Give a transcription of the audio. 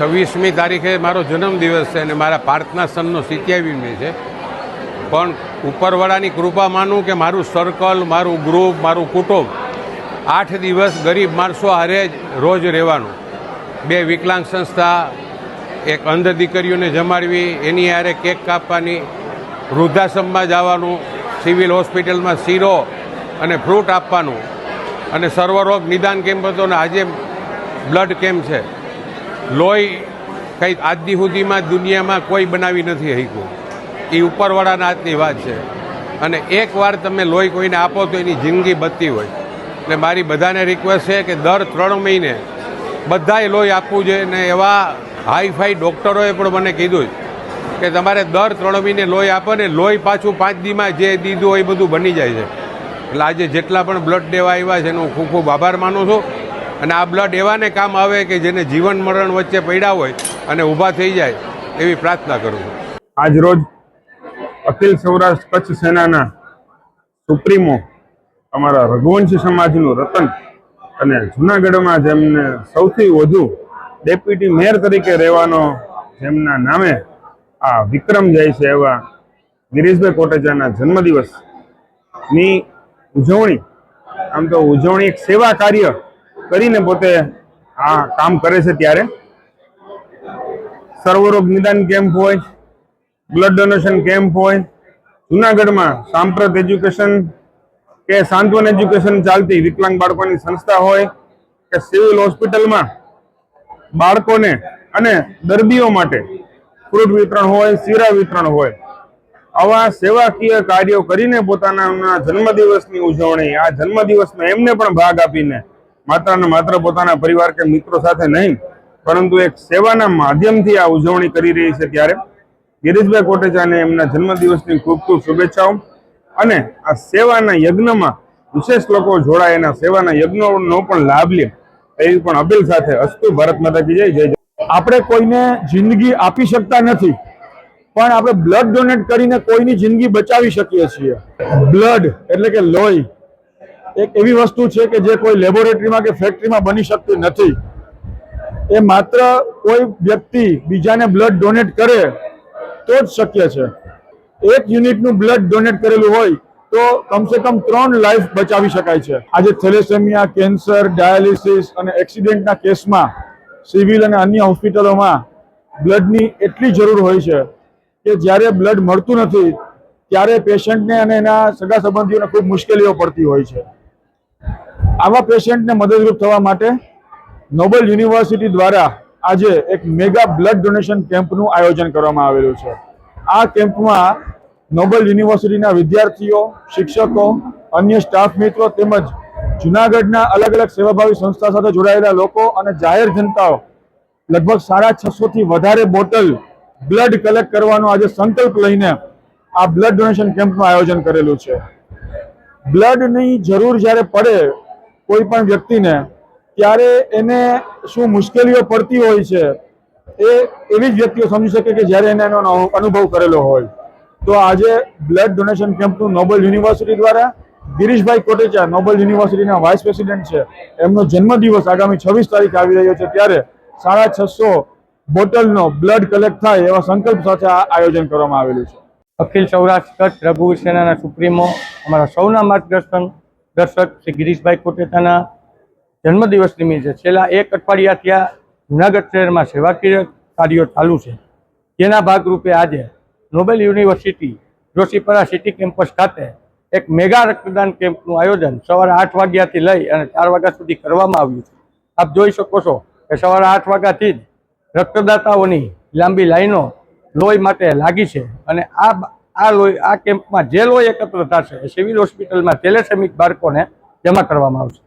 26મી તારીખે મારો જન્મદિવસ છે અને મારા પાર્થના સનનો 87મી છે. પણ ઉપરવાળાની કૃપા માનું કે મારું સર્કલ, મારું ગ્રુપ, મારું કુટુંબ 8 દિવસ ગરીબ માણસો હારે જ રોજ રહેવાનું. 2 વિકલાંગ સંસ્થા, એક અંધ દીકરીઓને જમાડવી, એની હારે કેક કાપવાની, વૃદ્ધાશ્રમમાં જવાનું, સિવિલ હોસ્પિટલમાં શીરો અને ફ્રૂટ આપવાનું, અને સર્વરોગ નિદાન કેમ્પ હતો ને આજે બ્લડ કેમ્પ છે. લોહી કંઈ આજ દી સુધીમાં દુનિયામાં કોઈ બનાવી નથી શક્યું. એ ઉપરવાળાના હાથની વાત છે. અને એકવાર તમે લોહી કોઈને આપો તો એની જિંદગી બચતી હોય. એટલે મારી બધાને રિક્વેસ્ટ છે કે દર 3 મહિને બધાએ લોહી આપવું જોઈએ. ને એવા હાઈફાઈ ડૉક્ટરોએ પણ મને કીધું કે તમારે દર 3 મહિને લોહી આપો ને લોહી પાછું 5 દીમાં જે દીધું હોય એ બધું બની જાય છે. એટલે આજે જેટલા પણ બ્લડ દેવા આવ્યા છે એનો હું ખૂબ ખૂબ આભાર માનું છું. અને આ બ્લડ એવાને કામ આવે કે જેને જીવન મરણ વચ્ચે પડ્યા હોય અને ઊભા થઈ જાય એવી પ્રાર્થના કરું છું. આજ રોજ અખિલ સૌરાષ્ટ્ર કચ્છ સેનાના સુપ્રીમો અમારા રઘુવંશી સમાજનું રતન અને જૂનાગઢમાં જેમને સૌથી વધુ ડેપ્યુટી મેયર તરીકે રહેવાનો જેમના નામે આ વિક્રમ જાય છે એવા ગિરીશભાઈ કોટેચાના જન્મદિવસની ઉજવણી, આમ તો ઉજવણી એક સેવા કાર્ય કરીને પોતે આ કામ કરે છે. ત્યારે સર્વરોગ નિદાન કેમ્પ હોય, બ્લડ ડોનેશન કેમ્પ હોય, જૂનાગઢમાં સાંપ્રત એજ્યુકેશન કે સાંત્વન એજ્યુકેશન ચાલતી વિકલાંગ બાળકોની સંસ્થા હોય કે સિવિલ હોસ્પિટલમાં બાળકોને અને દર્દીઓ માટે ફ્રૂટ વિતરણ હોય, શીરા વિતરણ હોય, આવા સેવાકીય કાર્યો કરીને પોતાના જન્મદિવસની ઉજવણી, આ જન્મદિવસમાં એમને પણ ભાગ આપીને માત્ર ને માત્ર પોતાના પરિવાર કે મિત્રો સાથે નહીં પરંતુ એક સેવાના માધ્યમથી આ ઉજવણી કરી રહી છે. ત્યારે ગિરીશભાઈ કોટેચાને એમના જન્મદિવસની ખૂબ ખૂબ શુભેચ્છાઓ. અને આ સેવાના યજ્ઞમાં વિશેષ લોકો જોડાય, એના સેવાના યજ્ઞનો પણ લાભ લે એવી પણ અપીલ સાથે અસ્તુ ભારત માતા કી જય. જય. આપણે કોઈને જિંદગી આપી શકતા નથી, પણ આપણે બ્લડ ડોનેટ કરીને કોઈની જિંદગી બચાવી શકીએ છીએ. બ્લડ એટલે કે લોહી એક એવી વસ્તુ છે કે જે કોઈ લેબોરેટરીમાં કે ફેક્ટરીમાં બની શકતી નથી. એ માત્ર કોઈ વ્યક્તિ બીજાને બ્લડ ડોનેટ કરે તો જ શક્ય છે. 1 યુનિટનું બ્લડ ડોનેટ કરેલું હોય તો કમસે કમ 3 લાઈફ બચાવી શકાય છે. આજે થેલેસેમિયા, કેન્સર, ડાયાલિસિસ અને એક્સિડન્ટના કેસમાં સિવિલ અને અન્ય હોસ્પિટલોમાં બ્લડની એટલી જરૂર હોય છે કે જ્યારે બ્લડ મળતું નથી ત્યારે પેશન્ટને અને એના સગા સંબંધીઓને ખૂબ મુશ્કેલીઓ પડતી હોય છે. આવા પેશન્ટને મદદરૂપ થવા માટે નોબલ યુનિવર્સિટી દ્વારા આજે એક મેગા બ્લડ ડોનેશન કેમ્પનું આયોજન કરવામાં આવેલું છે. આ કેમ્પમાં નોબલ યુનિવર્સિટીના વિદ્યાર્થીઓ, શિક્ષકો, અન્ય સ્ટાફ મિત્રો તેમજ જૂનાગઢના અલગ અલગ સેવાભાવી સંસ્થા સાથે જોડાયેલા લોકો અને જાહેર જનતાઓ લગભગ 650 થી વધારે બોટલ બ્લડ કલેક્ટ કરવાનો આજે સંકલ્પ લઈને આ બ્લડ ડોનેશન કેમ્પનું આયોજન કરેલું છે. બ્લડની જરૂર જ્યારે પડે કોઈ પણ વ્યક્તિને ત્યારે એને શું મુશ્કેલીઓ પડતી હોય છે એ એવી જ વ્યક્તિઓ સમજી શકે કે જ્યારે એને એનો અનુભવ કરેલો હોય. તો આજે બ્લડ ડોનેશન કેમ્પનું નોબલ યુનિવર્સિટી દ્વારા ગિરીશભાઈ કોટેચા નોબલ યુનિવર્સિટીના વાઇસ પ્રેસિડેન્ટ છે, એમનો જન્મદિવસ આગામી 26 તારીખ આવી રહ્યો છે ત્યારે 650 બોટલનો બ્લડ કલેક્ટ થાય એવા સંકલ્પ સાથે આ આયોજન કરવામાં આવેલું છે. અખિલ સૌરાષ્ટ્ર કચ્છ રઘુવંશી સેનાના સુપ્રીમો અમારા સૌના દર્શક શ્રી ગિરીશભાઈ કોટેચાના જન્મદિવસ નિમિત્તે છેલ્લા 1 અઠવાડિયાથી આ જૂનાગઢ શહેરમાં સેવાકીય કાર્યો ચાલુ છે. જેના ભાગરૂપે આજે Nobel university Joshipura city campus ખાતે એક મેગા રક્તદાન કેમ્પનું આયોજન સવારે 8 વાગ્યાથી લઈ અને 4 વાગ્યા સુધી કરવામાં આવ્યું છે. આપ જોઈ શકો છો કે સવારે 8 વાગ્યાથી જ રક્તદાતાઓની લાંબી લાઈનો લોહી માટે લાગી છે. અને આ કેમ્પમાં જે લોહી એકત્ર થશે એ સિવિલ હોસ્પિટલમાં થેલેસેમિક બાળકોને જમા કરવામાં આવશે.